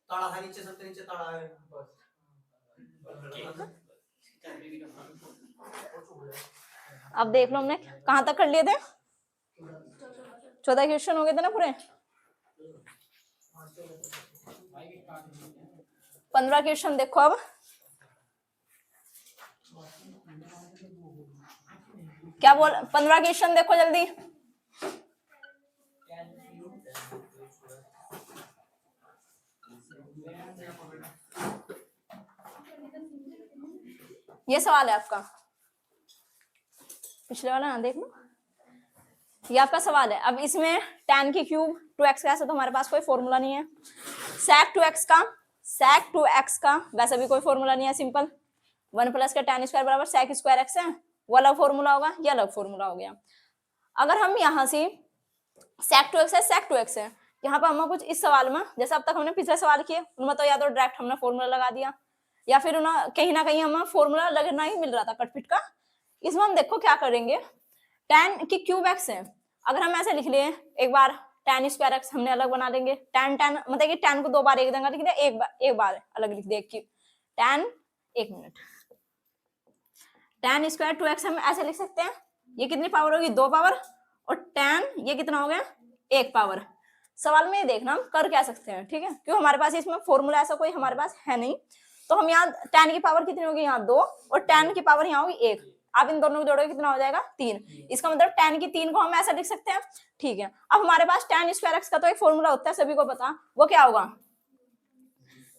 ताड़ा है नीचे, सबसे नीचे ताड़ा है बस। अब देख लो हमने कहाँ तक कर लिए थे, 14 क्वेश्चन हो गए थे ना पूरे। 15 क्वेश्चन देखो अब क्या बोल, 15 क्वेश्चन देखो जल्दी। ये सवाल है आपका, पिछले वाला ना देख लो, ये आपका सवाल है। अब इसमें tan की क्यूब 2x का, ऐसा तो हमारे पास कोई फॉर्मूला नहीं है। sec 2x का वैसे भी कोई फॉर्मूला नहीं है, सिंपल 1 प्लस का tan स्क्वायर बराबर sec स्क्वायर x है, वो अलग फॉर्मूला होगा, ये अलग फॉर्मूला हो गया। अगर हम यहाँ से sec 2x है, sec 2x है, यहाँ पर हम कुछ इस सवाल में जैसे अब तक हमने पिछले सवाल किए उनमें तो या तो डायरेक्ट हमने फॉर्मूला लगा दिया या फिर कहीं ना कहीं हमें फॉर्मूला लगना ही मिल रहा था कटपिट का। इसमें हम देखो क्या करेंगे, tan की क्यूब x है, अगर हम ऐसे लिख लिए एक बार tan स्क्वायर x हमने अलग बना लेंगे, tan मतलब कि tan को 2 बार एक जगह लिख दिया, एक बार अलग लिख दिया tan, एक मिनट, tan स्क्वायर 2x हम ऐसे लिख सकते हैं, ये कितनी पावर होगी 2 पावर, और tan ये कितना हो गया 1 पावर। सवाल में ये देखना हम कर क्या सकते हैं, ठीक है, क्यों हमारे पास इसमें फॉर्मूला ऐसा कोई हमारे पास है नहीं, तो हम यहाँ tan की पावर कितनी होगी यहाँ 2 और tan की पावर यहाँ होगी 1, आप इन दोनों को जोड़ोगे कितना हो जाएगा 3, इसका मतलब tan की 3 को हम ऐसा लिख सकते हैं, ठीक है। अब हमारे पास tan स्क्वायर x का तो एक फॉर्मूला होता है सभी को पता, वो क्या होगा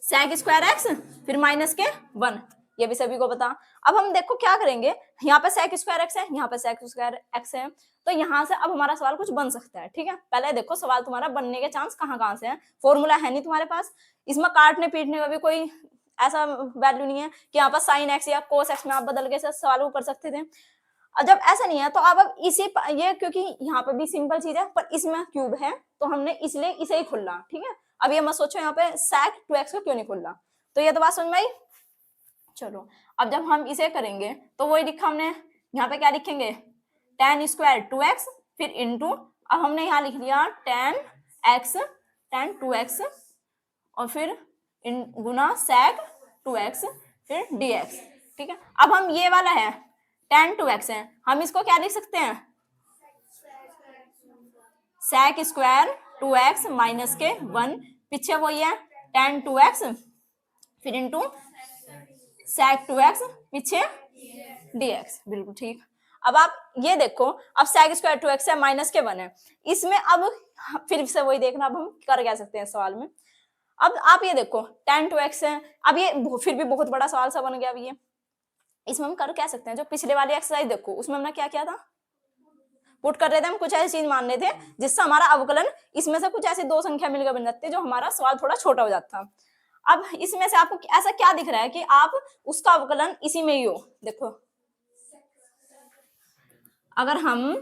sec स्क्वायर x फिर माइनस के 1, ये भी सभी को पता। अब हम देखो क्या करेंगे, यहाँ पे sec स्क्वायर x है, यहाँ पे sec स्क्वायर x है, तो यहाँ से अब हमारा सवाल कुछ बन सकता है, ठीक है। पहले देखो सवाल तुम्हारा बनने के चांस कहाँ से हैं, फॉर्मूला है नहीं तुम्हारे पास, इसमें काटने पीटने का भी कोई ऐसा वैल्यू नहीं है कि यहाँ पर साइन x या कोस x में आप बदल के सवाल को कर सकते थे। और जब ऐसा नहीं है तो आप अब इसी ये, क्योंकि यहाँ पे भी सिंपल चीज है पर इसमें क्यूब है तो हमने इसलिए इसे ही खुला, ठीक है। अब ये मत सोचो यहाँ पे sec 2x को क्यों नहीं खुला, तो ये तो बात समझ में आई। चलो अब जब हम इसे करेंगे तो वही लिखा हमने, यहाँ पे क्या लिखेंगे tan स्क्वायर 2x फिर इंटू, अब हमने यहाँ लिख लिया tan 2x और फिर गुना sec 2x फिर dx, ठीक है। अब हम ये वाला है tan 2x है, हम इसको क्या लिख सकते हैं sec स्क्वायर 2x माइनस के 1, पीछे वही है tan 2x फिर इंटू sec 2x पीछे dx, बिल्कुल ठीक। अब आप ये देखो, अब sec स्क्वायर 2x है माइनस के 1 है, इसमें अब फिर से वही देखना, अब हम कर क्या सकते हैं सवाल में। अब आप ये देखो tan 2x है, अब ये फिर भी बहुत बड़ा सवाल सा बन गया। अब ये इसमें हम कर क्या सकते हैं, जो पिछले वाली एक्सरसाइज देखो उसमें हमने क्या किया था, पुट कर रहे थे हम, कुछ ऐसी चीज मान रहे थे जिससे हमारा अवकलन इसमें से कुछ ऐसी 2 संख्या मिलकर बन जाती है जो हमारा सवाल थोड़ा छोटा हो जाता। अब इसमें से आपको ऐसा क्या दिख रहा है कि आप उसका अवकलन इसी में ही हो, देखो अगर हम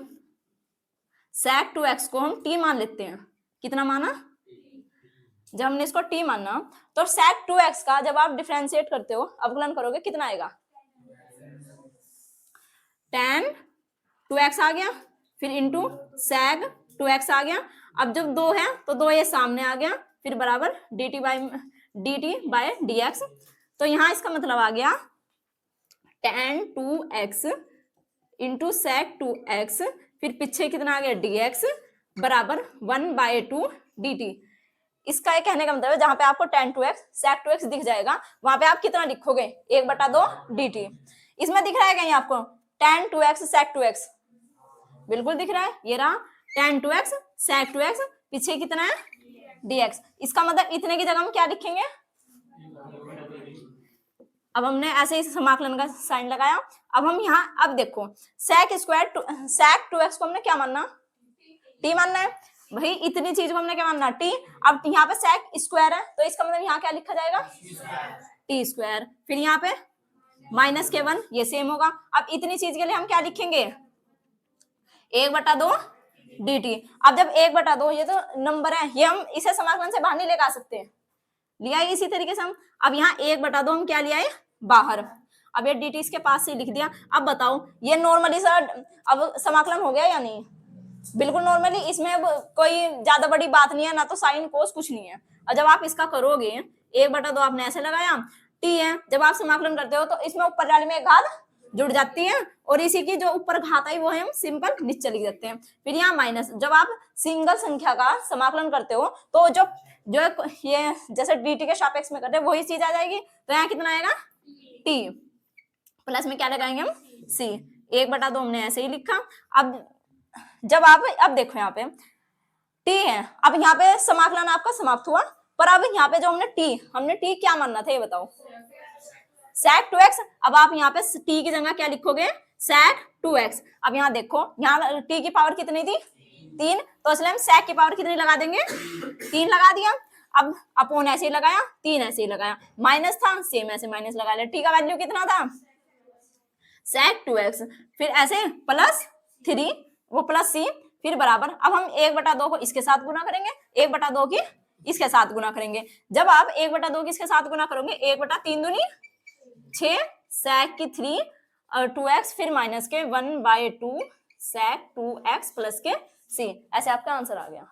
sec 2x को हम t मान लेते हैं, कितना माना, जब हमने इसको t माना तो sec 2x का जब आप डिफरेंशिएट करते हो अवकलन करोगे कितना आएगा tan 2x आ गया फिर इंटू sec 2x आ गया। अब जब 2 है तो 2 ये सामने आ गया फिर बराबर dt बाय dx, तो यहाँ इसका मतलब आ गया tan 2x into sec 2x फिर पीछे कितना आ गया dx बराबर 1/2 dt। इसका एक कहने का मतलब है जहां पे आपको tan 2x sec 2x दिख जाएगा वहां पे आप कितना लिखोगे 1/2 dt। इसमें दिख रहा है कहीं आपको tan 2x sec 2x, बिल्कुल दिख रहा है, ये रहा tan 2x sec 2x पीछे कितना है dx। इसका मतलब इतने की जगह हम क्या लिखेंगे, अब हमने ऐसे ही समाकलन का साइन लगाया। अब हम यहाँ अब देखो sec 2x को हमने क्या मानना t मानना है, भाई इतनी चीज को हमने क्या मानना t। अब यहाँ पे sec स्क्वायर है तो इसका मतलब यहाँ क्या लिखा जाएगा t स्क्वायर, फिर यहाँ पे माइनस के 1 ये सेम होगा। अब इतनी चीज के लिए हम क्या लिखेंगे 1/2 dt। अब जब 1/2 ये तो नंबर है, ये हम इसे समाकलन से बाहर नहीं लेकर आ सकते, लिया इसी तरीके से हम। अब यहाँ 1/2 हम क्या लिया है बाहर, अब ये dt इसके पास से लिख दिया। अब बताओ ये नॉर्मली सर अब समाकलन हो गया या नहीं, बिल्कुल नॉर्मली, इसमें कोई ज्यादा बड़ी बात नहीं है, ना तो साइन कोस कुछ नहीं है। और जब आप इसका करोगे 1/2 आपने ऐसे लगाया, टी है, जब आप समाकलन करते हो तो इसमें ऊपर वाले में एक घात जुड़ जाती है और इसी की जो ऊपर घात आई वो है हम सिंपल नीचे लिख देते हैं। फिर यहाँ माइनस, जब आप सिंगल संख्या का समाकलन करते हो तो जो जो ये जैसे dt के सापेक्ष में करते हैं वही चीज आ जाएगी, तो यहाँ कितना आएगा t, प्लस में क्या लगाएंगे हम c, 1/2 हमने ऐसे ही लिखा। अब जब आप अब देखो यहाँ पे t है, अब यहाँ पे समाकलन आपका समाप्त हुआ, पर अब यहाँ पे जो हमने t क्या मानना था ये बताओ, sec 2x। अब आप यहाँ पे t की जगह क्या लिखोगे, sec 2x। अब यहाँ देखो, यहाँ t की पावर कितनी थी 3, तो इसलिए हम sec की पावर कितनी लगा देंगे 3 लगा दिया। अब अपोन ऐसे ही लगाया, 3 ऐसे ही लगाया, माइनस था सेम ऐसे माइनस लगा लिया, t का वैल्यू कितना था sec 2x, फिर ऐसे प्लस 3 वो प्लस c, फिर बराबर। अब हम 1/2 को इसके साथ गुना करेंगे, 1/2 की इसके साथ गुना करेंगे। जब आप 1/2 की इसके साथ गुना करोगे 1/3 दूनी 6 sec की 3 और 2x, फिर माइनस के 1/2 sec 2x प्लस के c, ऐसे आपका आंसर आ गया।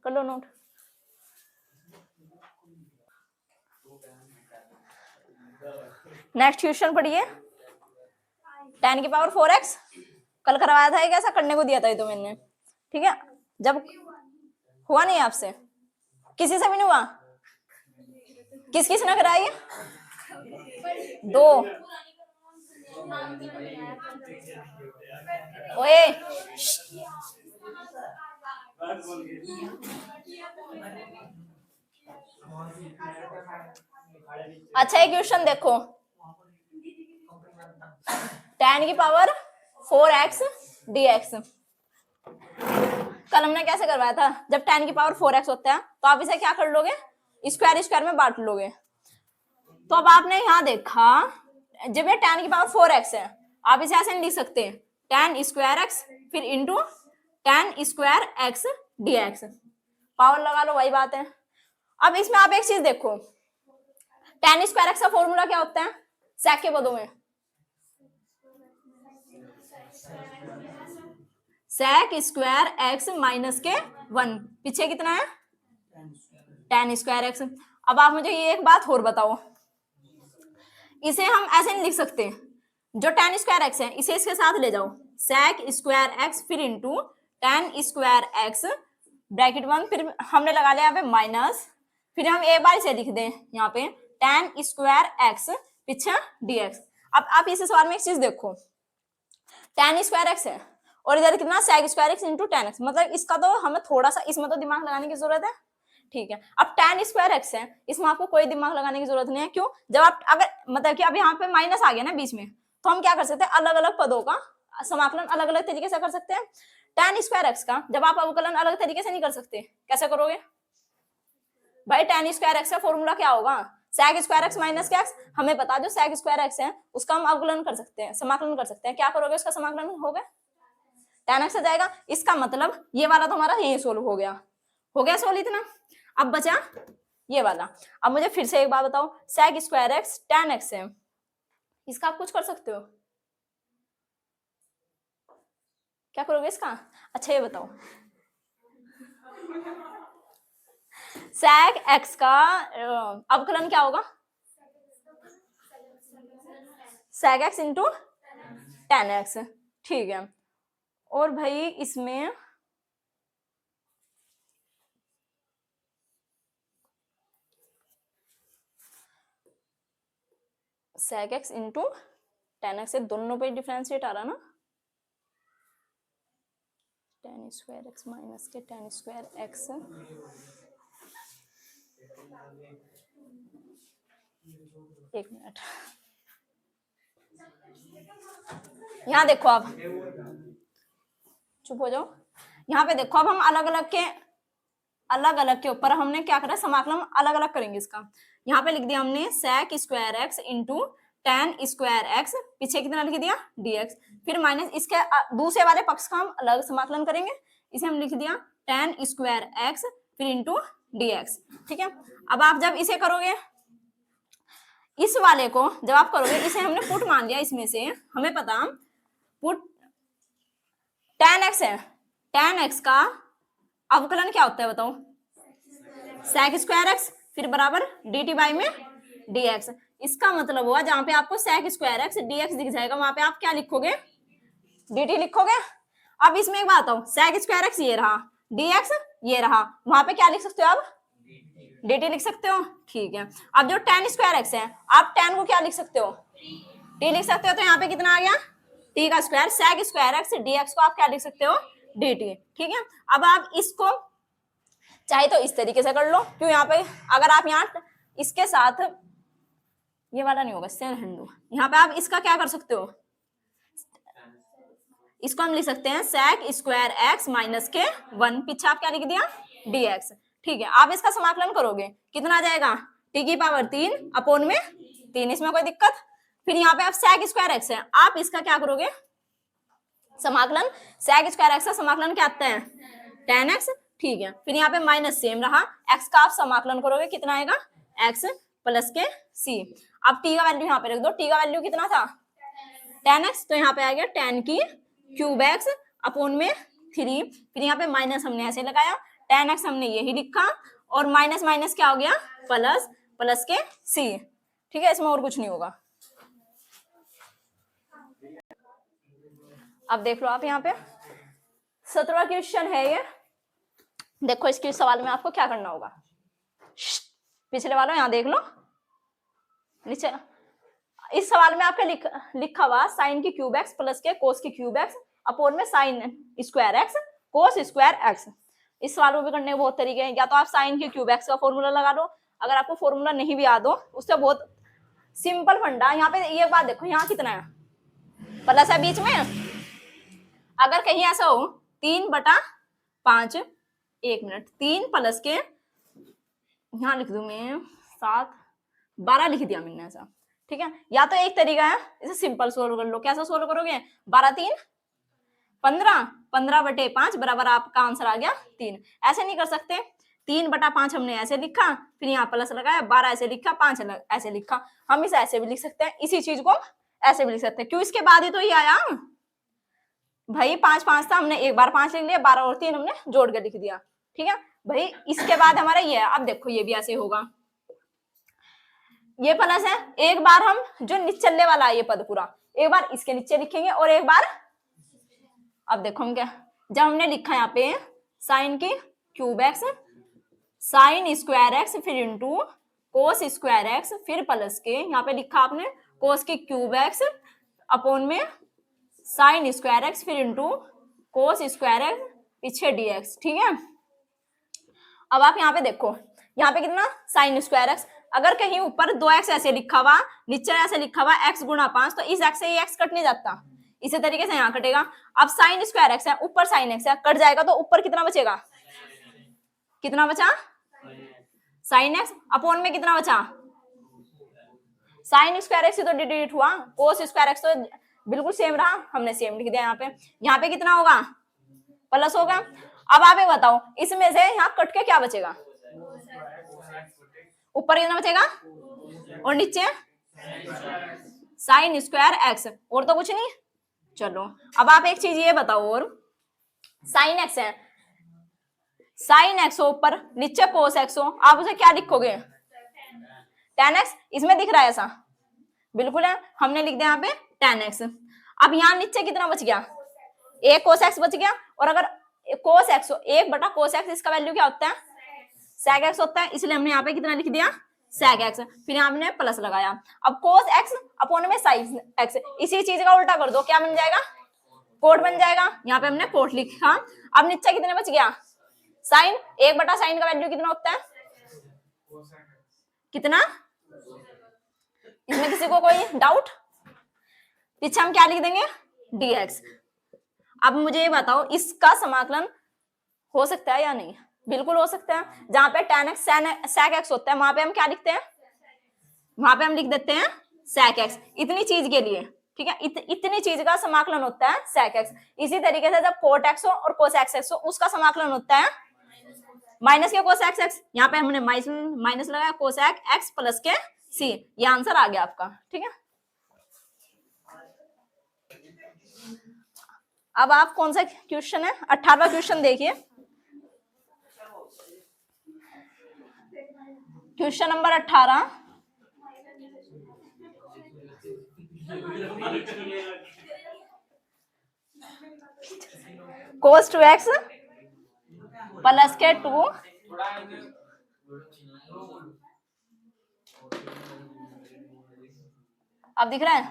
कर लो नोट। नेक्स्ट क्वेश्चन पढ़िए, tan की पावर 4x, कल करवाया था, एक ऐसा करने को दिया था ये तो मैंने, ठीक है। जब हुआ नहीं आपसे, किसी से भी नहीं हुआ, किस किस ने कराई 2, ओए अच्छा एक क्वेश्चन देखो, tan की पावर 4x dx, कल हमने कैसे करवाया था, जब tan की पावर 4x होता है तो आप इसे क्या कर लोगे, स्क्वायर स्क्वायर में बांट लोगे। तो अब आपने यहाँ देखा जब ये tan की पावर 4x है, आप इसे ऐसे नहीं लिख सकते tan स्क्वायर x फिर into tan square x dx, power लगा लो वही बात है। अब इसमें आप एक चीज देखो, tan स्क्वायर x का फॉर्मूला क्या होता है sec के पदों में, sec स्क्वायर x माइनस के 1, पीछे कितना है tan स्क्वायर x। अब आप मुझे ये एक बात और बताओ, इसे हम ऐसे नहीं लिख सकते, जो tan स्क्वायर x है इसे इसके साथ ले जाओ, sec स्क्वायर x फिर into tan square x bracket 1, फिर हमने लगा लिया यहाँ पे माइनस, फिर हम एक बार इसे लिख दें यहाँ पे tan स्क्वायर x पीछे dx। अब आप इस सवाल में एक चीज देखो, tan स्क्वायर x है और इधर कितना sec square x into tan x, मतलब इसका तो हमें थोड़ा सा इसमें तो दिमाग लगाने की जरूरत है, ठीक है। अब tan स्क्वायर x है, इसमें आपको कोई दिमाग लगाने की जरूरत नहीं है, क्यों, जब आप अगर मतलब कि अब यहाँ पे माइनस आ गया ना बीच में, तो हम क्या कर सकते हैं, अलग अलग पदों का समाकलन अलग अलग तरीके से कर सकते हैं। tan स्क्वायर x का जब आप अवकलन अलग तरीके से नहीं कर सकते, कैसे करोगे भाई, tan स्क्वायर x का फॉर्मूला क्या होगा, sec स्क्वायर x माइनस के x, हमें पता जो sec स्क्वायर x है उसका हम अवकलन कर सकते हैं, समाकलन कर सकते हैं, क्या करोगे उसका समाकलन होगा tan x आ जाएगा। इसका मतलब ये वाला तो हमारा यही सोल्व हो गया सोल्व इतना। अब बचा ये वाला। अब मुझे फिर से एक बात बताओ, sec square x tan x है, इसका आप कुछ कर सकते हो, क्या करोगे इसका, अच्छा ये बताओ sec x का अवकलन क्या होगा, sec x into tan x, ठीक है। और भाई इसमें sec x into tan x से दोनों पे डिफरेंशिएट आ रहा ना, tan स्क्वायर x माइनस के tan स्क्वायर x, एक मिनट यहाँ देखो, आप चुप हो जाओ, यहाँ पे देखो, अब हम अलग अलग के ऊपर हमने क्या करा, समाकलन अलग अलग करेंगे इसका। यहाँ पे लिख दिया हमने sec square x into tan square x, पीछे कितना लिख दिया dx, फिर माइनस इसके दूसरे वाले पक्ष का हम अलग समाकलन करेंगे, इसे हम लिख दिया tan स्क्वायर x फिर इंटू dx, ठीक है। अब आप जब इसे करोगे, इस वाले को जब आप करोगे, इसे हमने पुट मान लिया, इसमें से हमें पता पुट tan x है, tan x का अवकलन क्या होता है बताओ, sec स्क्वायर एक्स फिर बराबर dt बाई में dx। इसका मतलब हुआ जहां पे आपको sec स्क्वायर एक्स dx दिख जाएगा वहां पे आप क्या लिखोगे, dt लिखोगे। अब इसमें एक बात हो, sec स्क्वायर एक्स ये रहा, dx ये रहा, वहां पे क्या लिख सकते हो आप, dt लिख सकते हो, ठीक है। अब जो tan स्क्वायर एक्स है आप tan को क्या लिख सकते हो, t लिख सकते हो, तो यहाँ पे कितना आ गया t का square, sec square x dx को आप क्या लिख सकते हो, dt, ठीक है। अब आप इसको चाहे तो इस तरीके से कर लो, क्यों यहाँ पे अगर आप यहाँ इसके साथ ये वाला नहीं होगा, यहाँ पे आप इसका क्या कर सकते हो, इसको हम लिख सकते हैं sec स्क्वायर एक्स माइनस के 1, पीछे आप क्या लिख दिया dx, ठीक है। आप इसका समाकलन करोगे कितना आ जाएगा, t की पावर 3 अपॉन में 3, इसमें कोई दिक्कत। फिर यहाँ पे आप sec स्क्वायर एक्स है, आप इसका क्या करोगे समाकलन, sec स्क्वायर एक्स का समाकलन क्या आता है tan x, ठीक है। फिर यहाँ पे माइनस सेम रहा, x का आप समाकलन करोगे कितना आएगा x प्लस के c। अब t का वैल्यू यहाँ पे रख दो, t का वैल्यू कितना था tan x, तो यहाँ पे आ गया tan की क्यूब एक्स अपॉन में 3, फिर यहाँ पे माइनस हमने ऐसे लगाया, tan x हमने यही लिखा और माइनस माइनस क्या हो गया प्लस, प्लस के c, ठीक है। इसमें और कुछ नहीं होगा। अब देख लो आप यहाँ पे 17वां क्वेश्चन है ये, देखो इसके सवाल में आपको क्या करना होगा, पिछले वालों यहाँ देख लो नीचे, इस सवाल में आपका लिखा हुआ साइन की क्यूब एक्स प्लस के कोस की क्यूब एक्स अपॉन में साइन स्क्वायर एक्स कोस स्क्वायर एक्स। इस सवाल को भी करने के बहुत तरीके हैं, या तो आप साइन की क्यूब एक्स का फॉर्मूला लगा लो, अगर आपको फॉर्मूला नहीं भी याद हो उससे बहुत सिंपल फंडा। यहाँ पे ये बात देखो, यहाँ कितना है प्लस है बीच में, अगर कहीं ऐसा हो 3/5, 1 मिनट, 3 प्लस के यहाँ लिख दूं मैं 7, 12 लिख दिया मैंने ऐसा, ठीक है। या तो एक तरीका है इसे सिंपल सोल्व कर लो, कैसा सोल्व करोगे 12 3 15, 15/5 बराबर आपका आंसर आ गया 3। ऐसे नहीं कर सकते, 3/5 हमने ऐसे लिखा, फिर यहाँ प्लस लगाया, 12 ऐसे लिखा, 5 ऐसे लिखा, हम इसे ऐसे भी लिख सकते हैं, इसी चीज को ऐसे भी लिख सकते हैं, क्यों इसके बाद ही तो ये आया भाई, 5 5 था, हमने एक बार 5 लिख लिया, 12 और 3 हमने जोड़ के लिख दिया, ठीक है भाई। इसके बाद हमारा ये है, अब देखो ये भी ऐसे होगा, ये प्लस है, एक बार हम जो निचले वाला है ये पद पूरा एक बार इसके नीचे लिखेंगे और एक बार, अब देखो हम क्या, जब हमने लिखा यहाँ पे साइन की cube x sine square x फिर इंटू कोस स्क्वायर एक्स फिर प्लस के यहाँ पे लिखा आपने कोस की क्यूब एक्स अपॉन में साइन स्क्वायर एक्स फिर इंटू कोस स्क्वायर एक्स पीछे dx, ठीक है। अब आप यहाँ पे देखो, यहाँ पे कितना साइन स्क्वायर एक्स, अगर कहीं ऊपर 2x ऐसे लिखा हुआ नीचे ऐसे लिखा हुआ x गुणा 5, तो इस x से ये x कट नहीं जाता, इसी तरीके से यहाँ कटेगा। अब साइन स्क्वायर एक्स है, ऊपर साइन एक्स है, कट जाएगा तो ऊपर कितना बचेगा, कितना बचा साइन एक्स अपॉन में कितना बचा साइन स्क्वायर एक्स, तो डिलीट हुआ, कोस स्क्वायर एक्स तो बिल्कुल सेम रहा, हमने सेम लिख दिया। यहाँ पे कितना होगा प्लस होगा। अब आप एक बताओ इसमें से यहाँ कट के क्या बचेगा, ऊपर कितना बचेगा और नीचे साइन स्क्वायर एक्स, और तो कुछ नहीं। चलो अब आप एक चीज ये बताओ, और साइन एक्स है, साइन एक्स हो ऊपर, नीचे कोस एक्स हो, आप उसे क्या लिखोगे tan x, इसमें दिख रहा है ऐसा बिल्कुल है, हमने लिख दिया यहाँ पे tan x। अब यहाँ नीचे कितना बच गया, एक कोस एक्स बच गया, और अगर कोस एक्स हो 1/कोस एक्स, इसका वैल्यू क्या होता है sec x होता है, इसलिए हमने यहाँ पे कितना लिख दिया sec x, फिर यहाँ हमने प्लस लगाया। अब cos x अपॉन में sin x, इसी चीज का उल्टा कर दो, क्या बन जाएगा कोट बन जाएगा, यहाँ पे हमने कोट लिखा। अब नीचे कितने बच गया साइन, 1/sin का वैल्यू कितना होता है कितना, इसमें किसी को कोई डाउट, पीछे हम क्या लिख देंगे dx। अब मुझे ये बताओ इसका समाकलन हो सकता है या नहीं, बिल्कुल हो सकता है। जहां पे tan x sec x होता है वहां पे हम क्या लिखते हैं, वहां पे हम लिख देते हैं sec x, इतनी चीज के लिए, ठीक है। इतनी चीज का समाकलन होता है sec x। इसी तरीके से जब cot x हो और cos x हो उसका समाकलन होता है माइनस के cos x, यहाँ पे हमने माइनस लगाया cos x प्लस के c, ये आंसर आ गया आपका, ठीक है। अब आप कौन सा क्वेश्चन है 18वां क्वेश्चन देखिए, question number 18, cos 2x plus के 2, अब दिख रहा है,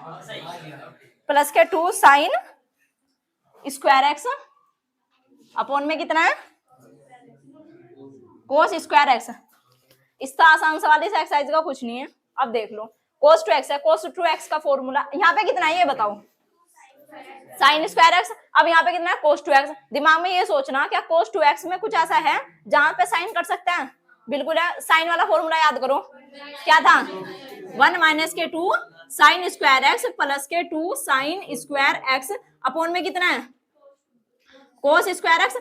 प्लस के 2 साइन स्क्वायर एक्स अपॉन में कितना है, कोस स्क्वायर एक्स। इसका आसान सवाल, इस एक्सरसाइज का कुछ नहीं है। अब देख लो, कोस 2x है, कोस 2x का फॉर्मूला यहाँ पे कितना है ये बताओ, साइन स्क्वायर एक्स। अब यहाँ पे कितना है, कोस 2x। दिमाग में ये सोचना क्या कोस 2x में कुछ ऐसा है जहां पे साइन कर सकते हैं, बिल्कुल है। साइन वाला फॉर्मूला याद करो, क्या था, 1 माइनस के 2 साइन स्क्वायर एक्स प्लस के 2 साइन स्क्वायर एक्स अपॉन में कितना है, कोस स्क्वायर एक्स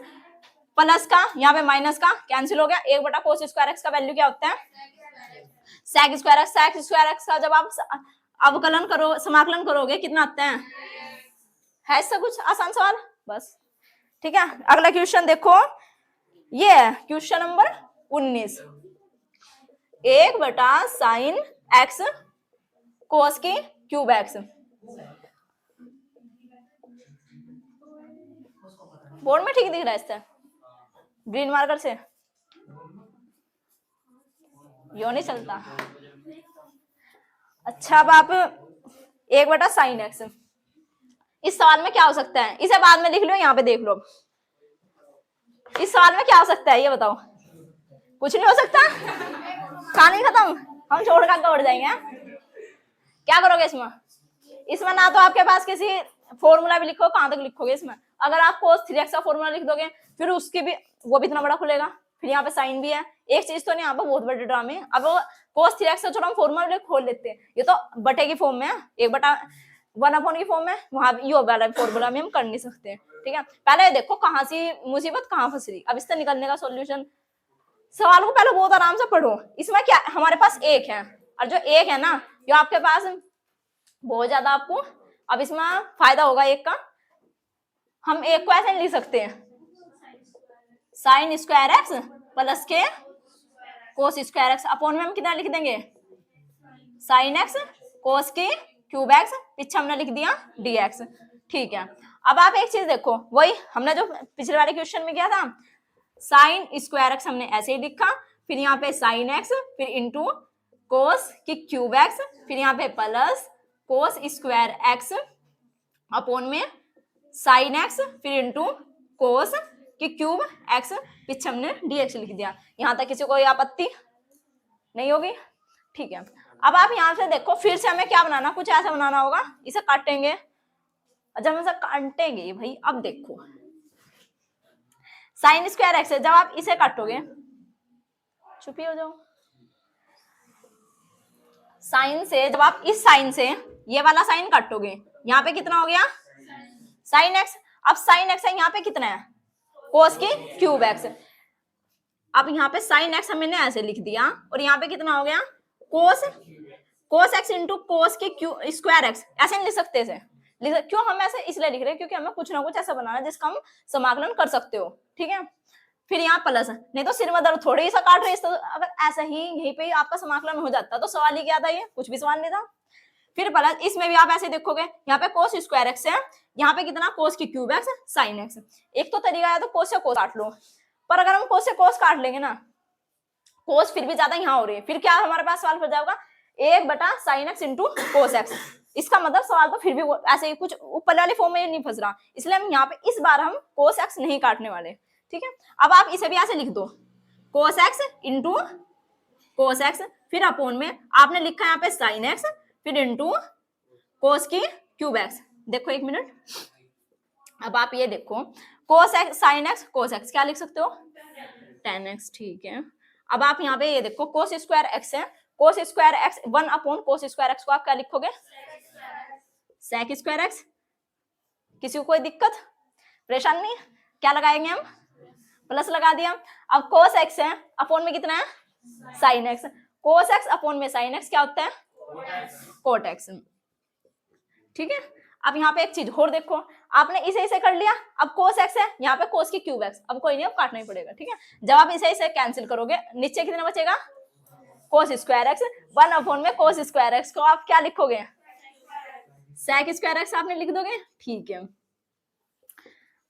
प्लस का यहाँ पे माइनस का कैंसिल हो गया, 1 बटा कोस स्क्वायर एक्स का वैल्यू क्या होता है, sec square x. Sec square x का जब आप अवकलन करो, समाकलन करोगे कितना आता है इसका कुछ आसान सवाल बस, ठीक है। अगला क्वेश्चन देखो, ये है क्वेश्चन नंबर 19, 1 बटा साइन एक्स कोस की क्यूब एक्स। बोर्ड में ठीक दिख रहा है, इससे ग्रीन मार्कर से यो नहीं चलता। अच्छा, अब आप 1 बटा साइन एक्स, इस सवाल में क्या हो सकता है, इसे बाद में लिख लो, यहाँ पे देख लो। इस सवाल में क्या हो सकता है ये बताओ, कुछ नहीं हो सकता, कहानी खत्म, हम छोड़ कर उड़ जाएंगे। क्या करोगे इसमें, इसमें ना तो आपके पास किसी फॉर्मूला भी लिखो, कहां तक लिखोगे इसमें। अगर आप cos 3x का फॉर्मूला लिख दोगे फिर उसकी भी वो भी इतना बड़ा खुलेगा, फिर यहाँ पे साइन भी है, एक चीज तो नहीं, यहाँ पे बहुत बड़े ड्रामे। अब cos 3x का छोटा हम फॉर्मूला खोल लेते हैं, ये तो बटे की फॉर्म में है, 1/1 की फॉर्म में, वहां ये वाला फॉर्मूला में हम कर नहीं सकते, ठीक है। पहले देखो कहाँ सी मुसीबत कहाँ फंस रही, अब इससे निकलने का सोल्यूशन। सवाल को पहले बहुत आराम से पढ़ो, इसमें क्या हमारे पास एक है, और जो एक है ना जो आपके पास बहुत ज्यादा आपको अब इसमें फायदा होगा एक का। हम एक को ऐसे नहीं लिख सकते हैं, साइन स्क्वायर एक्स प्लस के कोस स्क्वायर एक्स अपॉन में हम कितना लिख देंगे, साइन एक्स कोस के क्यूब एक्स, पीछे हमने लिख दिया dx, ठीक है। अब आप एक चीज देखो, वही हमने जो पिछले वाले क्वेश्चन में किया था, साइन स्क्वायर एक्स हमने ऐसे ही लिखा, फिर यहाँ पे साइन एक्स, फिर इंटू कोस की क्यूब एक्स, फिर यहाँ पे plus cos square x upon में साइन एक्स, फिर इंटू कोस की क्यूब एक्स, पीछे हमने dx लिख दिया। यहाँ तक किसी को कोई आपत्ति नहीं होगी, ठीक है। अब आप यहाँ से देखो, फिर से हमें क्या बनाना, कुछ ऐसा बनाना होगा, इसे काटेंगे, जब हम इसे काटेंगे भाई, अब देखो साइन स्क्वायर एक्स है, जब आप इसे काटोगे, चुप ही हो जाओ, साइन से जब आप इस साइन से ये वाला साइन काटोगे, यहाँ पे कितना हो गया, साइन एक्स। अब साइन एक्स है, यहाँ पे कितना है, कोस की क्यूब एक्स। अब यहाँ पे साइन एक्स हमने ऐसे लिख दिया, और यहाँ पे कितना हो गया, कोस एक्स इंटू कोस की स्क्वायर एक्स। ऐसे नहीं लिख सकते इसे, क्यों हम ऐसे इसलिए लिख रहे हैं क्योंकि हमें कुछ ना कुछ ऐसा बनाना है जिसका हम समाकलन कर सकते हो, ठीक है। फिर यहाँ प्लस, नहीं तो सिर में दर्द थोड़ी सा काट रही, तो अगर ऐसा ही यहीं पे आपका समाकलन हो जाता तो सवाल ही क्या था, ये कुछ भी सवाल नहीं था। फिर प्लस, इसमें भी आप ऐसे देखोगे, यहाँ पे कोस स्क्वायर एक्स है, यहाँ पे कितना कोस की क्यूब एक्स साइन एक्स। एक तो तरीका है तो कोस से कोस काट लो, पर अगर हम कोस से कोस काट लेंगे ना, कोस फिर भी ज्यादा यहाँ हो रही है, फिर क्या हमारे पास सवाल फंस जाएगा, 1 बटा sine x into cos x. इसका मतलब सवाल तो फिर भी ऐसे ही कुछ ऊपर वाली फॉर्म में नहीं फंस रहा, इसलिए हम यहाँ पे इस बार हम कोस एक्स नहीं काटने वाले, ठीक है। अब आप इसे भी ऐसे लिख दो, cos x into cos x, फिर अपॉन में आपने लिखा यहाँ पे साइन एक्स, फिर इंटू कोस की क्यूब एक्स। देखो एक मिनट, अब आप ये देखो, cos x sine x cos x क्या लिख सकते हो, tan x, ठीक है। अब आप यहाँ पे ये देखो, कोस स्क्वायर एक्स है, कोस स्क्वायर एक्स 1 अपॉन कोस स्क्वायर एक्स को आप क्या लिखोगे, सेक स्क्वायर एक्स। किसी को कोई दिक्कत परेशान नहीं, क्या लगाएंगे हम, प्लस लगा दिया। अब कोस एक्स है, अपॉन में कितना है, sine x, cos x upon में साइन एक्स क्या होता है, कोट एक्स, ठीक है। अब यहाँ पे एक चीज और देखो, आपने इसे इसे कर लिया, अब कोस एक्स है, यहाँ पे कोस की क्यूब एक्स, अब कोई नहीं, अब काटना ही पड़ेगा, ठीक है। जब आप इसे इसे कैंसिल करोगे, नीचे कितना बचेगा, कोस स्क्वायर एक्स, 1 में कोस स्क्वायर एक्स को आप क्या लिखोगे, सेक स्क्वायर एक्स आपने लिख दोगे, ठीक है।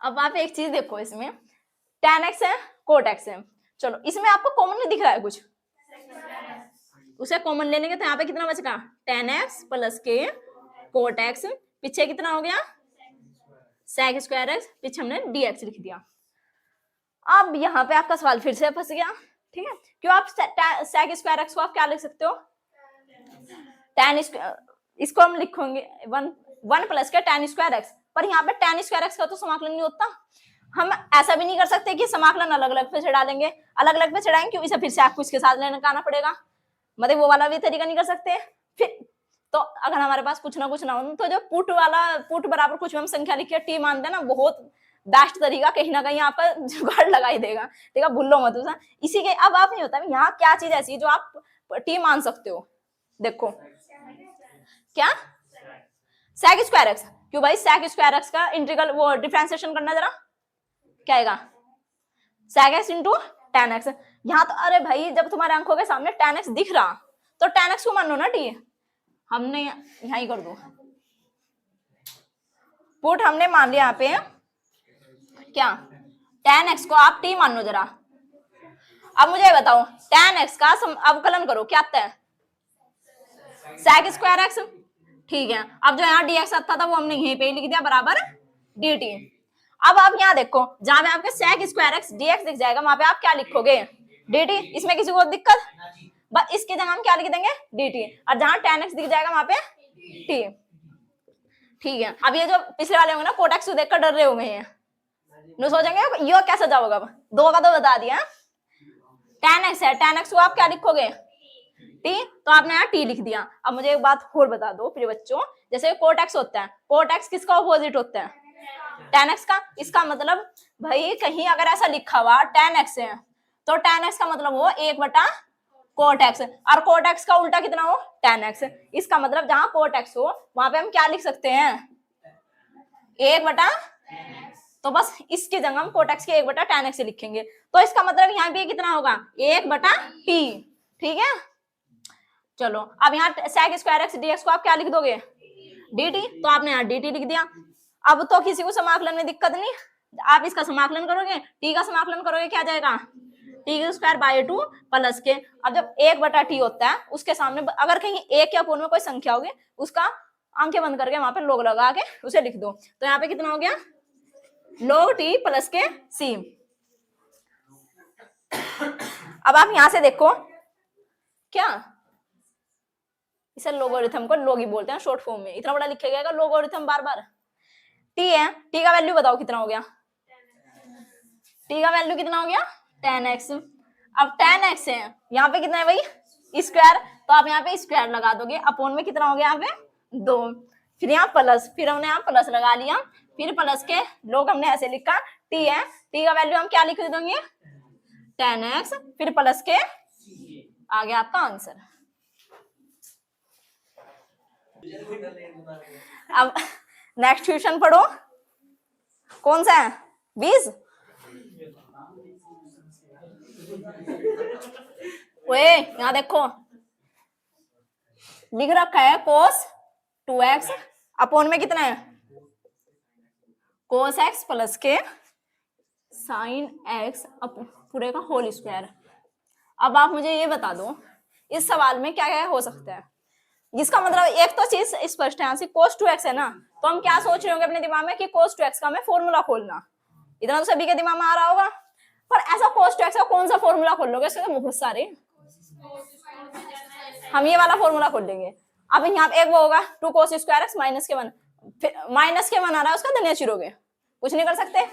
अब आप एक चीज देखो, इसमें tan एक्स है, कोट एक्स है, चलो इसमें आपको कॉमन नहीं दिख रहा है कुछ, उसे कॉमन लेने के तो यहाँ पे कितना बचेगा, tan एक्स प्लस के कोट एक्स, पीछे कितना हो गया, सेक स्क्वायर एक्स, पीछे हमने dx लिख दिया। अब यहाँ पे आपका सवाल फिर से फंस गया, ठीक है, क्यों आप सेक स्क्वायर एक्स को आप क्या लिख सकते हो, tan इसको हम लिखोगे 1 प्लस के tan स्क्वायर एक्स, पर यहाँ पे tan स्क्वायर एक्स का तो समाकलन नहीं होता। हम ऐसा भी नहीं कर सकते कि समाकलन अलग अलग पे चढ़ा देंगे, अलग अलग पे चढ़ाएंगे क्यों, इसे फिर से आपको इसके साथ लेने का आना पड़ेगा, मतलब वो वाला भी तरीका नहीं कर सकते। फिर तो अगर हमारे पास कुछ ना कुछ ना हो तो जो पुट बराबर कुछ भी हम संख्या लिखिए टी मानते हैं ना, बहुत बेस्ट तरीका कहीं ना कहीं आपका जुगाड़ लगा ही देगा, ठीक है, भूलो मत उसे। इसी के अब आप नहीं होता यहाँ क्या चीज ऐसी जो आप टी मान सकते हो, देखो क्या, सेक स्क्वायर एक्स, क्यों भाई सेक स्क्वायर एक्स का इंटीग्रल वो डिफरेंशिएशन करना जरा, क्या आएगा, sec x into tan x. यहाँ तो अरे भाई जब तुम्हारे आंखों के सामने tan एक्स दिख रहा तो tan एक्स को मानो ना टी, हमने यहाँ ही कर दो पुट, हमने मान लिया यहाँ पे क्या, tan एक्स को आप टी मान लो जरा। अब मुझे बताओ tan एक्स का अवकलन करो, क्या आता है, सेक स्क्वायर एक्स, ठीक है। अब जो यहाँ dx आता था वो हमने यहीं पे लिख दिया बराबर dt। अब आप यहाँ देखो जहां पे आपके सेक स्क्वायर एक्स dx दिख जाएगा वहां पे आप क्या लिखोगे, dt, इसमें किसी को दिक्कत, बस इसके जगह हम क्या लिख देंगे dt, और जहां tan x दिख जाएगा वहां पे t, ठीक है। अब ये जो पिछले वाले होंगे ना कोट एक्स देखकर डर रहे होंगे, ये नो सोचेंगे ये कैसे जाओगा, दो का तो बता दिया, tan x है, tan x को आप क्या लिखोगे t, तो आपने यहाँ t लिख दिया। अब मुझे एक बात और बता दो प्रिय बच्चों, जैसे कोट एक्स होता है, कोट एक्स किसका ऑपोजिट होता है, tan x का, इसका मतलब भाई कहीं अगर ऐसा लिखा हुआ tan x है तो tan x का मतलब वो 1 कोट एक्स, और कोट एक्स का उल्टा कितना हो tan x, इसका मतलब जहां कोट एक्स हो वहां पे हम क्या लिख सकते हैं 1 तो बस इसकी जगह हम कोट एक्स के 1 tan x लिखेंगे, तो इसका मतलब यहाँ पे कितना होगा 1t, ठीक है। चलो अब यहाँ सेक स्क्वायर एक्स dx को आप क्या लिख दोगे dt, तो आपने यहाँ dt लिख दिया। अब तो किसी को समाकलन में दिक्कत नहीं, आप इसका समाकलन करोगे, t का समाकलन करोगे क्या जाएगा t²/2 प्लस के, अब जब 1/t होता है उसके सामने अगर कहीं एक या पूर्ण में कोई संख्या होगी उसका आंखें बंद करके वहां पे log लगा के उसे लिख दो, तो यहाँ पे कितना हो गया log t प्लस के c। अब आप यहां से देखो क्या, इसे लोगरिथम को log ही बोलते हैं शॉर्ट फॉर्म में, इतना बड़ा लिखा गया लोगरिथम बार बार। t है, t का वैल्यू बताओ कितना हो गया, t का वैल्यू कितना हो गया tan x। अब tan x है यहाँ पे कितना है भाई स्क्वायर, तो आप यहाँ पे स्क्वायर लगा दोगे, अपॉन में कितना हो गया यहाँ पे 2, फिर यहाँ प्लस, फिर हमने यहाँ प्लस लगा लिया, फिर प्लस के लोग हमने ऐसे लिखा t है, t का वैल्यू हम क्या लिख देंगे tan x, फिर प्लस के, आ गया आपका आंसर। अब नेक्स्ट ट्यूशन पढ़ो, कौन सा है 20, ओए यहाँ देखो लिख रखा है cos 2x, अपॉन में कितना है cos x प्लस के sin x पूरे का होल स्क्वायर। अब आप मुझे ये बता दो इस सवाल में क्या क्या हो सकता है, जिसका मतलब एक तो चीज स्पष्ट है, cos 2x है ना, तो हम क्या सोच रहे होंगे अपने दिमाग में कि cos 2x का हमें फॉर्मूला खोलना, इतना तो सभी के दिमाग में आ रहा होगा, पर ऐसा cos 2x का कौन सा फॉर्मूला खोल लोगे, इसके तो बहुत सारे, हम ये वाला फॉर्मूला खोल लेंगे। अब यहाँ पे एक वो होगा 2 cos स्क्वायर एक्स माइनस के 1, -1 आ रहा है उसका धन्य चिरोगे, कुछ नहीं कर सकते।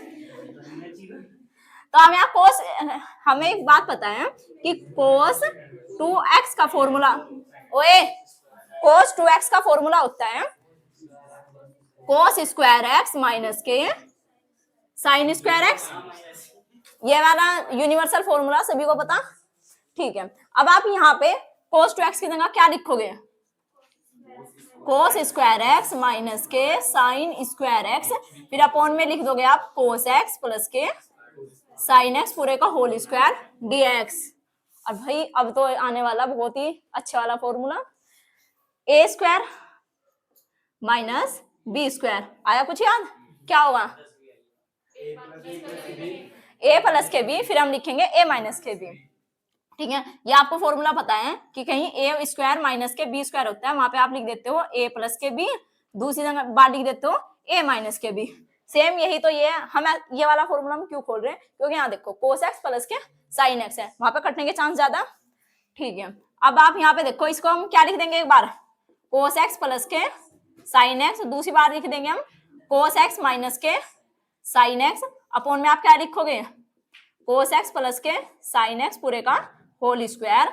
तो हम यहाँ cos, हमें एक बात पता है कि cos 2x का फॉर्मूला, ओए cos 2x का फॉर्मूला होता है cos स्क्वायर एक्स माइनस के sin स्क्वायर एक्स, ये वाला यूनिवर्सल फॉर्मूला सभी को पता, ठीक है। अब आप यहाँ पे cos 2x की जगह क्या लिखोगे cos स्क्वायर एक्स माइनस के sin स्क्वायर एक्स, फिर अपॉन में लिख दोगे आप cos x प्लस के sin x पूरे का होल स्क्वायर dx। और भाई अब तो आने वाला बहुत ही अच्छा वाला फॉर्मूला, ए स्क्वायर माइनस बी स्क्वायर। आया कुछ याद? क्या होगा? ए प्लस के बी, फिर हम लिखेंगे ए माइनस के बी। ठीक है, ये आपको फॉर्मूला पता है कि कहीं ए स्क्वायर माइनस के बी स्क्वायर होता है, वहां पे आप लिख देते हो ए प्लस के बी, दूसरी जगह बार लिख देते हो ए माइनस के बी। सेम यही तो ये है, हम ये वाला फॉर्मूला हम क्यों खोल रहे हैं? क्योंकि यहाँ देखो कोस एक्स प्लस के साइन एक्स है, वहां पे कटने के चांस ज्यादा। ठीक है, अब आप यहाँ पे देखो, इसको हम क्या लिख देंगे एक बार, कोस एक्स प्लस के साइन एक्स, दूसरी बार लिख देंगे हम कोस एक्स माइनस के साइन एक्स, अपॉन में आप क्या लिखोगे, कोस एक्स प्लस के साइन एक्स पूरे का होल स्क्वायर।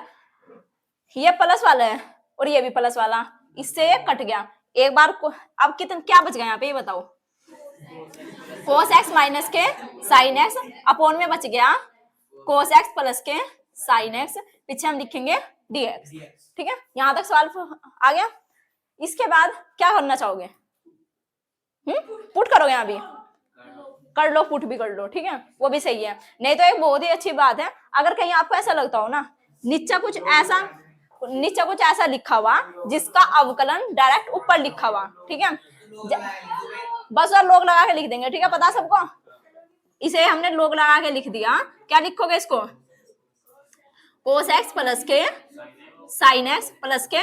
ये प्लस वाला है और ये भी प्लस वाला, इससे कट गया एक बार को। अब कितना क्या बच गया यहाँ पे ये बताओ, कोस एक्स माइनस के साइन एक्स, अपॉन में बच गया कोस एक्स प्लस के साइन एक्स, पीछे हम लिखेंगे dx। ठीक है, यहां तक सवाल आ गया। इसके बाद क्या करना चाहोगे? पुट करोगे? यहाँ भी कर लो, पुट भी कर लो, ठीक है, वो भी सही है। नहीं तो एक बहुत ही अच्छी बात है, अगर कहीं आपको ऐसा लगता हो ना नीचा कुछ ऐसा लिखा हुआ जिसका अवकलन डायरेक्ट ऊपर लिखा हुआ, ठीक है, बस और लोग लगा के लिख देंगे, ठीक है, पता सबको। इसे हमने लोग लगा के लिख दिया, क्या लिखोगे इसको, कोस एक्स प्लस के साइन एक्स प्लस के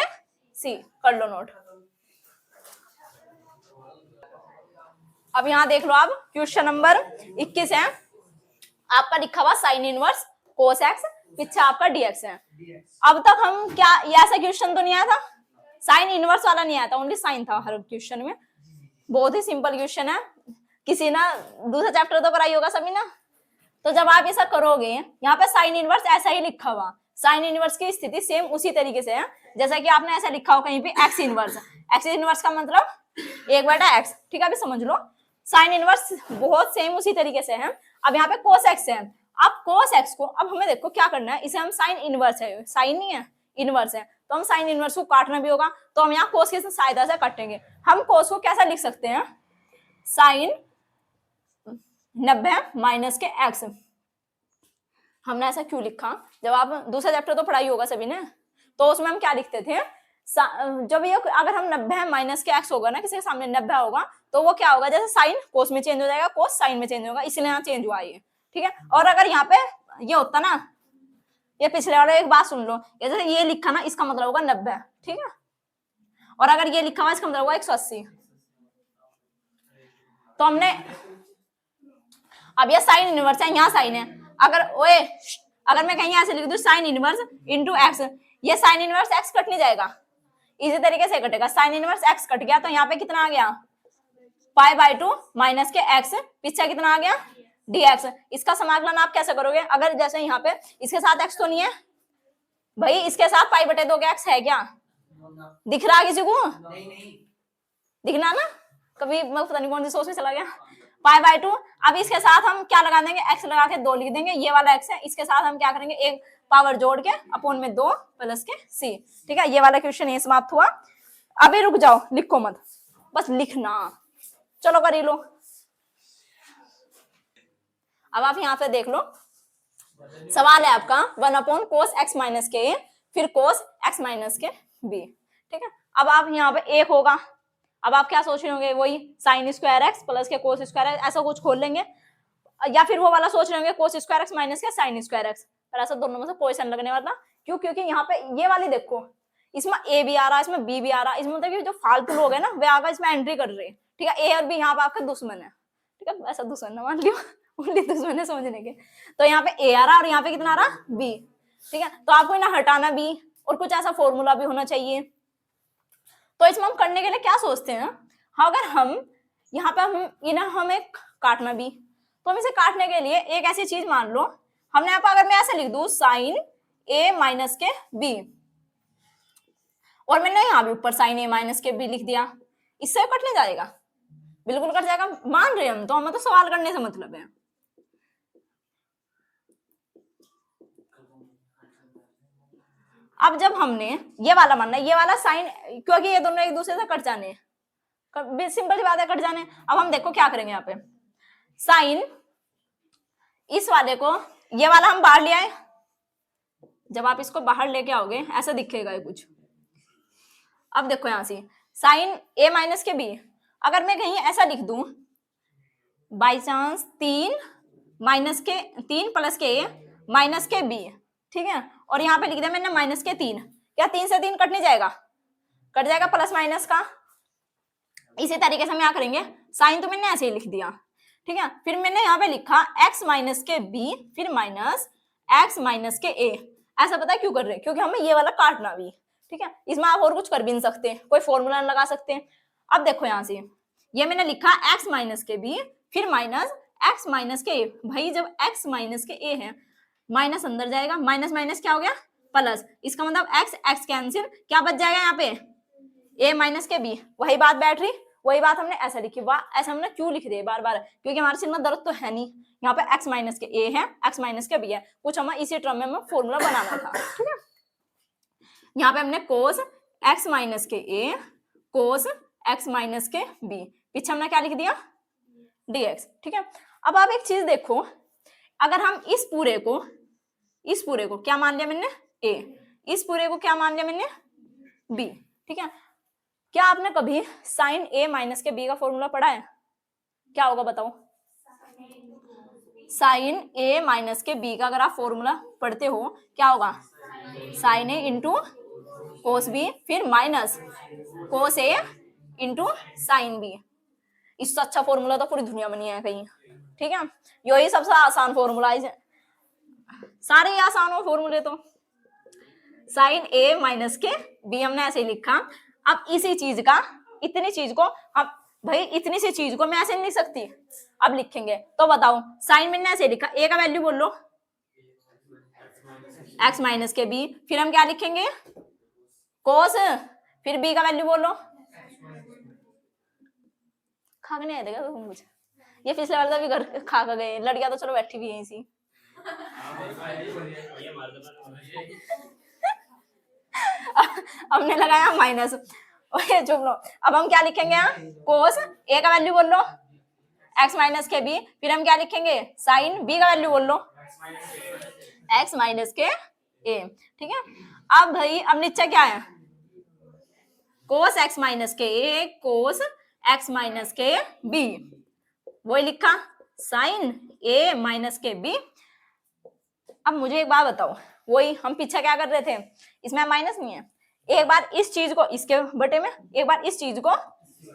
सी, कर लो नोट। अब यहां देख लो, आप क्वेश्चन नंबर 21 है, आपका लिखा हुआ साइन इनवर्स कोस एक्स, पीछे आपका डीएक्स है। अब तक हम क्या, ये ऐसा क्वेश्चन तो नहीं आया था, साइन इनवर्स वाला नहीं आया था, ओनली साइन था हर क्वेश्चन में। बहुत ही सिंपल क्वेश्चन है, किसी ना दूसरा चैप्टर तो कराई होगा सभी ना। तो जब आप ऐसा करोगे, यहाँ पे साइन इनवर्स ऐसा ही लिखा हुआ, साइन इनवर्स की स्थिति सेम उसी तरीके से है जैसा कि आपने ऐसा लिखा हो कहीं पे एक्स इनवर्स। एक्स इनवर्स का मतलब एक बटा एक्स, ठीक है, अभी समझ लो। साइन इनवर्स बहुत सेम उसी तरीके से है। अब यहाँ पे कोस एक्स है, अब कोस एक्स को अब हमें देखो क्या करना है, इसे हम साइन इनवर्स है, साइन नहीं है इनवर्स है, तो हम साइन इनवर्स को काटना भी होगा, तो हम यहाँ कोस की सहायता से काटेंगे। हम कोस को कैसा लिख सकते हैं, साइन 90 माइनस के एक्स। हमने ऐसा क्यों लिखा, जब आप दूसरा चैप्टर तो पढ़ाई होगा सभी ने, तो उसमें हम क्या लिखते थे, जब ये अगर हम 90 माइनस के एक्स होगा ना, किसी के सामने 90 होगा, तो वो क्या होगा, जैसे साइन कोस में चेंज हो जाएगा, कोस साइन में चेंज होगा, इसलिए यहाँ चेंज हुआ ये, ठीक है। और अगर यहाँ पे ये होता ना, ये पिछले वाले एक बात सुन लो, जैसे ये लिखा ना, इसका मतलब होगा 90, ठीक है, और अगर ये लिखा हुआ इसका मतलब होगा 180। तो हमने अब ये साइन इनवर्स है, यहाँ साइन है, अगर मैं कहीं ऐसे लिख दूं साइन इनवर्स इंटू एक्स, ये साइन इनवर्स एक्स कट नहीं जाएगा, इसी तरीके से कटेगा, साइन इनवर्स एक्स कट गया, तो यहाँ पे कितना आ गया, π/2 माइनस के एक्स, पीछे कितना आ गया, dx। इसका समाकलन आप कैसे करोगे, अगर जैसे यहाँ पे इसके साथ एक्स तो नहीं है भाई, इसके साथ π/2 के एक्स है क्या, दिख रहा किसी को? नहीं दिखना ना, कभी मैं पता नहीं कौन सी सोच में चला गया। π/2, अब इसके साथ हम क्या लगा देंगे, x लगा के 2 लिख देंगे, ये वाला x है, इसके साथ हम क्या करेंगे, एक पावर जोड़ के अपॉन में 2 प्लस के c, ठीक है। ये वाला क्वेश्चन ये समाप्त हुआ। अभी रुक जाओ, लिखो मत, बस लिखना, चलो कर ही लो। अब आप यहाँ पे देख लो, सवाल है आपका 1 cos x माइनस के a, फिर cos x माइनस के b, ठीक है। अब आप यहाँ पे एक होगा, अब आप क्या सोच रहे होंगे, वही साइन स्क्वायर एक्स प्लस के कोस स्क्वायर एक्स, ऐसा कुछ खोल लेंगे, या फिर वो वाला सोच रहे होंगे कोस स्क्वायर एक्स माइनस के साइन स्क्वायर एक्स, पर ऐसा दोनों में से कोई सन लगने वाला, क्यों, क्योंकि यहाँ पे ये वाली देखो, इसमें ए भी आ रहा है, इसमें बी भी आ रहा है, इसमें मतलब जो फालतू लोग है ना वे आगे इसमें एंट्री कर रहे हैं, ठीक है। ए और बी यहाँ पे आपके दुश्मन है, ठीक है, ऐसा दुश्मन ना मान लियो, उनके दुश्मन है समझने के। तो यहाँ पे ए आ रहा और यहाँ पे कितना आ रहा, बी, ठीक है। तो आपको ना हटाना भी और कुछ ऐसा फॉर्मूला भी होना चाहिए। तो इसमें हम करने के लिए क्या सोचते हैं, अगर हम यहाँ पे हमें काटना भी, तो हम इसे काटने के लिए एक ऐसी चीज मान लो, हमने यहाँ पे अगर मैं ऐसे लिख दूं साइन ए माइनस के बी, और मैंने यहाँ भी ऊपर साइन ए माइनस के बी लिख दिया, इससे कट नहीं जाएगा, बिल्कुल कट जाएगा, मान रहे हम तो, हमें तो सवाल करने से मतलब है। अब जब हमने ये वाला मानना, ये वाला साइन, क्योंकि ये दोनों एक दूसरे से कट जाने, सिंपल सी बात है, कट जाने। अब हम देखो क्या करेंगे, यहाँ पे साइन इस वाले को, ये वाला हम बाहर ले आए, जब आप इसको बाहर लेके आओगे ऐसा दिखेगा ये कुछ। अब देखो यहां से साइन ए माइनस के बी, अगर मैं कहीं ऐसा लिख दूं बाई चांस 3 प्लस के ए माइनस के बी, ठीक है, और यहाँ पे लिख दिया मैंने माइनस के 3, क्या 3 से 3 कटने जाएगा, कट जाएगा प्लस माइनस का। इसी तरीके से हम यहाँ करेंगे, साइन तो मैंने ऐसे ही लिख दिया, ठीक है, फिर मैंने यहाँ पे लिखा x माइनस के b फिर माइनस x माइनस के a। ऐसा पता है क्यों कर रहे हैं, क्योंकि हमें ये वाला काटना भी, ठीक है, इसमें आप और कुछ कर भी नहीं सकते, कोई फॉर्मूला लगा सकते हैं। अब देखो यहाँ से ये मैंने लिखा x माइनस के b फिर माइनस x माइनस के a। भाई जब x माइनस के a है माइनस अंदर जाएगा, माइनस माइनस क्या हो गया प्लस, इसका मतलब x कैंसिल, क्या बच जाएगा यहाँ पे a माइनस के b। वही बात बैठ रही, वही बात हमने ऐसा लिखी, वाह ऐसा हमने क्यों लिख दिया बार बार, क्योंकि हमारे सिर में दर्द तो है नहीं, यहाँ पे x माइनस के a है, x माइनस के b है, कुछ हमें इसी टर्म में हमें फॉर्मूला बनाना था, ठीक है। यहाँ पे हमने कोस x माइनस के a कोस x माइनस के b, पीछे हमने क्या लिख दिया dx, ठीक है। अब आप एक चीज देखो, अगर हम इस पूरे को क्या मान लिया मैंने a, इस पूरे को क्या मान लिया मैंने b, ठीक है, क्या आपने कभी साइन a माइनस के b का फॉर्मूला पढ़ा है, क्या होगा बताओ, साइन a माइनस के b का अगर आप फॉर्मूला पढ़ते हो क्या होगा, sine a into cos b फिर minus cos a into sine b। इससे अच्छा फॉर्मूला तो पूरी दुनिया में नहीं है कहीं, ठीक है, यही सबसे आसान फॉर्मूला है, सारे ही आसान हो फॉर्मूले तो। साइन a माइनस के b हमने ऐसे ही लिखा। अब इसी चीज का, इतनी चीज को अब भाई इतनी सी चीज को मैं ऐसे नहीं लिख सकती, अब लिखेंगे तो बताओ, साइन मैंने ऐसे लिखा, a का वैल्यू बोल लो x माइनस के b, फिर हम क्या लिखेंगे कोस, फिर b का वैल्यू बोलो, खा के नहीं आएगा तुम कुछ, ये पिछले वाले का भी घर खा कर गए, लड़कियां तो चलो बैठी भी है इसी हमने लगाया माइनस, चुप लो। अब हम क्या लिखेंगे यहाँ कोस a का वैल्यू बोल लो x माइनस के b, फिर हम क्या लिखेंगे साइन b का वैल्यू बोल लो x माइनस के a, ठीक है। अब भाई अब नीचे क्या है कोस x माइनस के a कोस x माइनस के b, वही लिखा साइन a माइनस के b। अब मुझे एक बात बताओ, वही हम पीछे क्या कर रहे थे, इसमें माइनस नहीं है, एक बार इस चीज को इसके बटे में, एक बार इस चीज को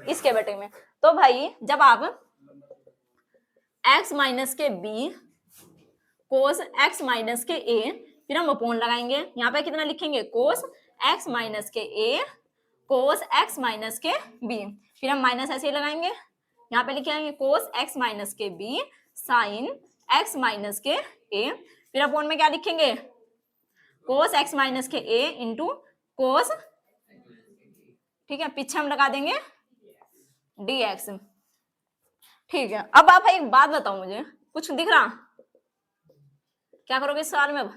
इसके बटे में, तो भाई जब आप x माइनस के b कोस x माइनस के a, फिर हम अपोन लगाएंगे, यहाँ पे कितना लिखेंगे कोस x माइनस के a कोस x माइनस के b, फिर हम माइनस ऐसे ही लगाएंगे, यहाँ पे लिखेंगे कोस x माइनस के b साइन x माइनस के a, फिर अपोन में क्या लिखेंगे कोस x माइनस के a इंटू कोस, ठीक है, पीछे हम लगा देंगे dx, ठीक है। अब आप एक बात बताओ, मुझे कुछ दिख रहा, क्या करोगे इस सवाल में, अब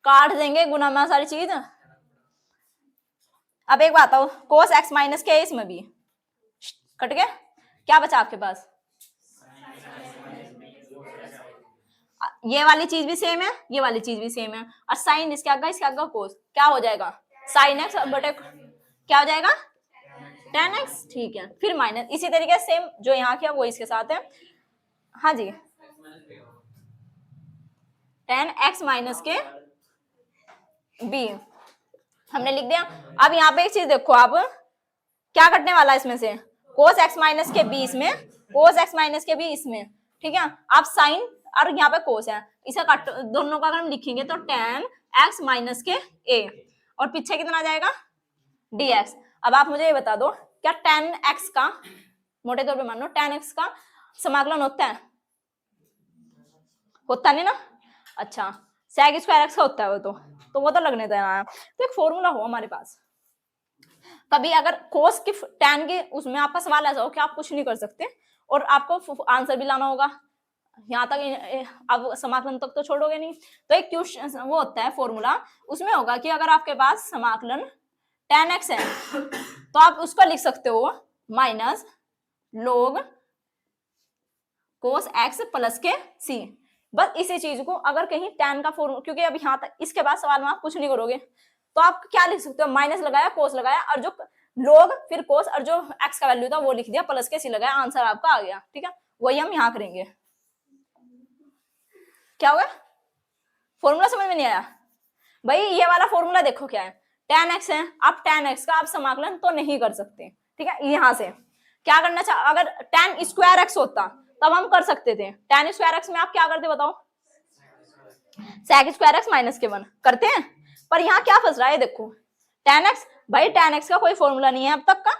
काट देंगे गुना में सारी चीज। अब एक बात बताओ कोस x माइनस के इसमें भी कट गया, क्या बचा आपके पास, ये वाली चीज भी सेम है, ये वाली चीज भी सेम है, और साइन इसके आगे कोस क्या हो जाएगा साइन x बटे क्या हो जाएगा tan x, ठीक है, फिर माइनस, इसी तरीके से सेम जो यहाँ किया वो इसके साथ है, हाँ जी tan x माइनस के b हमने लिख दिया। अब यहाँ पे एक चीज देखो, आप क्या कटने वाला है इसमें से कोस x माइनस के b इसमें, कोस x माइनस के b इसमें, ठीक है, आप साइन और यहाँ पे कोस है, इसे कट दोनों का अगर हम लिखेंगे तो tan x माइनस के a, और पीछे कितना आ जाएगा dx। अब आप मुझे ये बता दो, क्या tan x का मोटे तौर पे मान लो tan x का समाकलन होता है, होता नहीं ना, अच्छा sec स्क्वायर x का होता है वो तो लगने देना, तो एक फॉर्मूला हो हमारे पास, कभी अगर कोस की tan के उसमें आपका सवाल ऐसा हो कि आप कुछ नहीं कर सकते और आपको आंसर भी लाना होगा, यहाँ तक अब समाकलन तक तो छोड़ोगे नहीं, तो एक क्वेश्चन वो होता है फॉर्मूला, उसमें होगा कि अगर आपके पास समाकलन tan x है तो आप उसको लिख सकते हो माइनस log कोस x प्लस के c, बस इसी चीज को अगर कहीं tan का फॉर्मूला, क्योंकि अब यहाँ तक इसके बाद सवाल में आप कुछ नहीं करोगे, तो आप क्या लिख सकते हो, माइनस लगाया, कोस लगाया, और जो log फिर कोस, और जो x का वैल्यू था वो लिख दिया, प्लस के सी लगाया, आंसर आपका आ गया। ठीक है, वही हम यहाँ करेंगे। क्या हुआ, फॉर्मूला समझ में नहीं आया भाई? ये वाला फॉर्मूला देखो क्या है, tan x है, आप tan x का आप समाकलन तो नहीं कर सकते। ठीक है, यहाँ से क्या करना चाहिए, अगर tan स्क्वायर x होता तब हम कर सकते थे। tan स्क्वायर x में आप क्या करते बताओ, sec स्क्वायर x माइनस के 1 करते हैं, पर यहाँ क्या फंस रहा है देखो, tan x, भाई tan x का कोई फॉर्मूला नहीं है अब तक का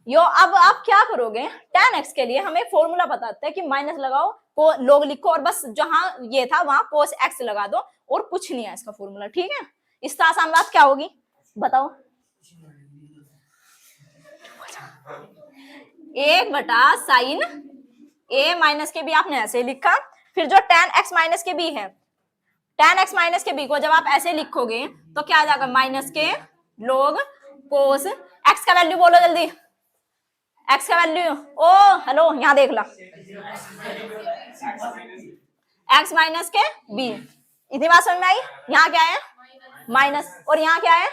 यो। अब आप क्या करोगे, tan x के लिए हमें फॉर्मूला बताते हैं कि माइनस लगाओ, को लोग लिखो, और बस जहां ये था वहां cos x लगा दो, और कुछ नहीं है इसका फॉर्मूला। ठीक है, इससे आसान बात क्या होगी बताओ, 1/sin a माइनस के बी आपने ऐसे लिखा, फिर जो tan x माइनस के बी है, tan x माइनस के बी को जब आप ऐसे लिखोगे तो क्या आ जाएगा, माइनस के log cos x का वैल्यू बोलो जल्दी, x का वैल्यू, ओ हेलो यहाँ देख ला, x माइनस के b, इतनी बात समझ में आई? यहाँ क्या है माइनस, और यहाँ क्या है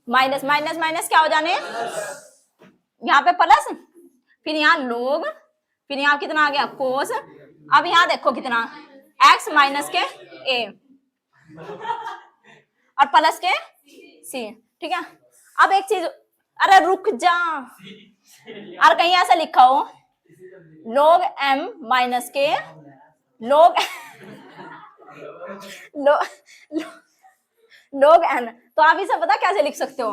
माइनस, माइनस माइनस क्या हो जाने, यहाँ पे प्लस, फिर यहाँ log, फिर यहाँ कितना आ गया cos, अब यहाँ देखो कितना x माइनस के a और प्लस के c। ठीक है, अब एक चीज, अरे रुक जा, और कहीं ऐसा लिखा हो log m माइनस के log log n, तो आप इसे पता कैसे लिख सकते हो,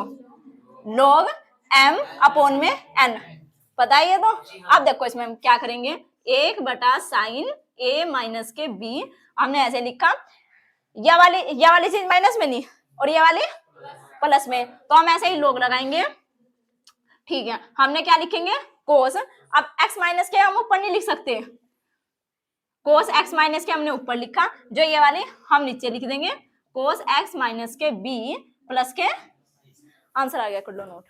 log m अपॉन में n, पता है ये तो। अब देखो इसमें हम क्या करेंगे, 1/sin a माइनस के b, हमने ऐसे लिखा, ये वाली चीज माइनस में नहीं, और ये वाली प्लस में, तो हम ऐसे ही log लगाएंगे। ठीक है, हमने क्या लिखेंगे cos, अब x माइनस के हम ऊपर नहीं लिख सकते, cos x माइनस के हमने ऊपर लिखा, जो ये वाले हम नीचे लिख देंगे, cos x माइनस के b प्लस के, आंसर आ गया, कर लो नोट।